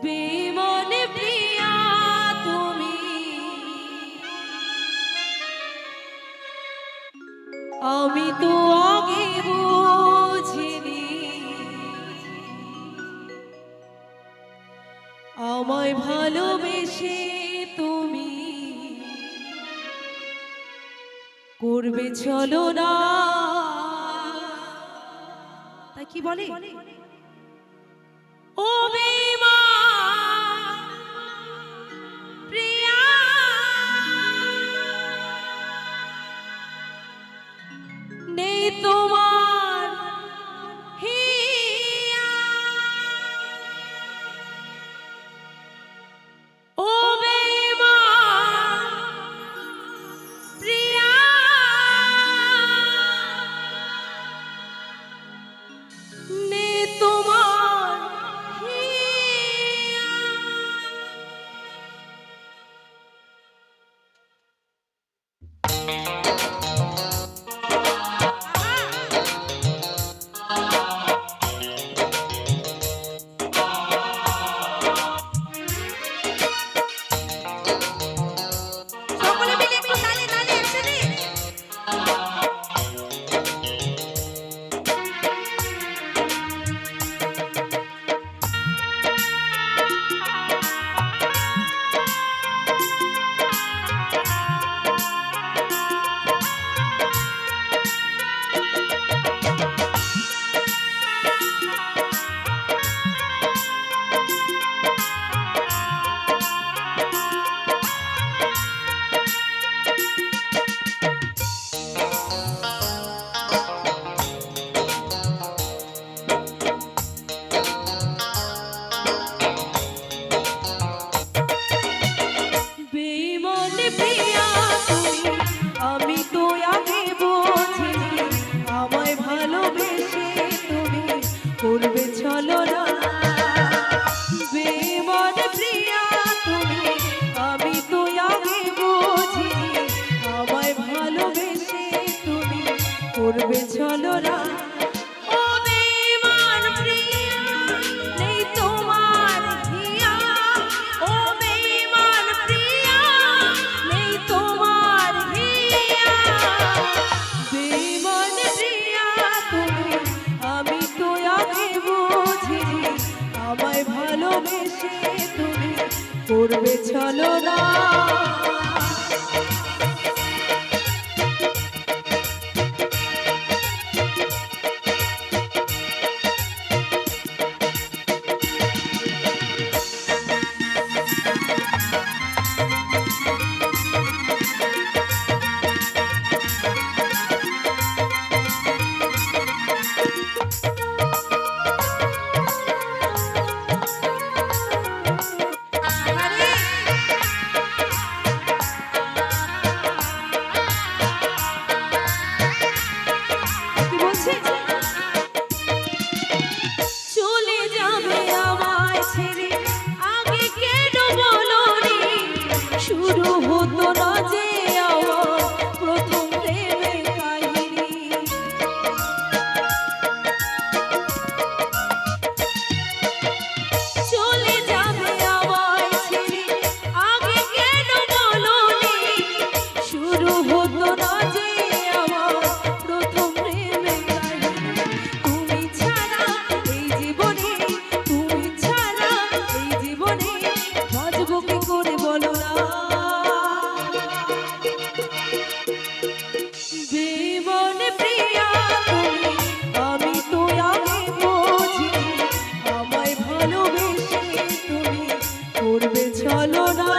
বেমনে প্রিয়া তুমি, আমি তো আগে বুঝিনি আমায় ভালোবেসে তুমি করবে চলো না। তাই কি বলে, ও বেঈমান প্রিয়া নেই তোমার হিয়া, ও বেঈমান প্রিয়া নেই তোমার হিয়া। সকলে মিলে একটু তালে তালে একসাথে। বেঈমানে প্রিয়া তুমি, আমি তো আগে বুঝিনি আমায় ভালোবেসে তুমি করবে চলো না। বেঈমানে প্রিয়া তুমি, আমি তো আগে বুঝিনি আমায় ভালোবেসে তুমি করবে চলো না। ও বেঈমান প্রিয়া নেই তোমার হিয়া, ও বেঈমান প্রিয়া নেই তোমার হিয়া। বেঈমান প্রিয়া তুমি, আমি তো আগে বুঝিনি আমায় ভালোবেসে তুমি করবে চলো না। কি বলছে, চলে যাবে আমায় ছেড়ে আগে কেন বলোনি, শুরু হতো না যে আমার প্রথম প্রেমের কাহিনী। চলে যাবে আমায় ছেড়ে আগে কেন বলোনি, শুরু হতো না যে আমার প্রথম প্রেমের কাহিনী। তুমি ছাড়া এই জীবনে, তুমি ছাড়া এই জীবনে বাঁচবো কি করে বলো না। বেঈমানে প্রিয়া তুমি, আমি তো আগে বুঝিনি আমায় ভালোবেসে তুমি করবে চলো না।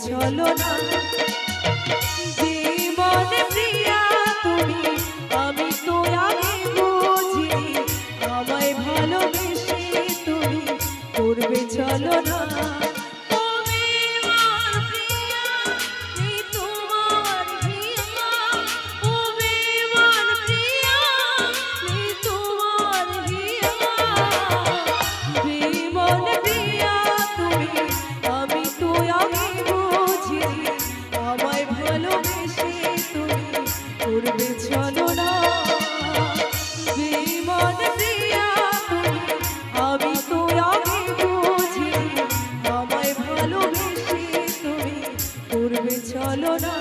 চলো না জীবন প্রিয়া তুমি আমি তো আগে বুঝিনি আমায় ভালোবেসে তুমি করবে চলো না তুমি আমার প্রিয়া এই তোমার প্রিয়া তুমি আমার প্রিয়া এই তোমার প্রিয়া জীবন প্রিয়া তুমি আমি তো আগে বুঝিনি আমায় ভালোবেসে তুমি করবে চলো না জীবন প্রিয়া তুমি আমি তো আগে বুঝিনি আমায় ভালোবেসে তুমি করবে চলো না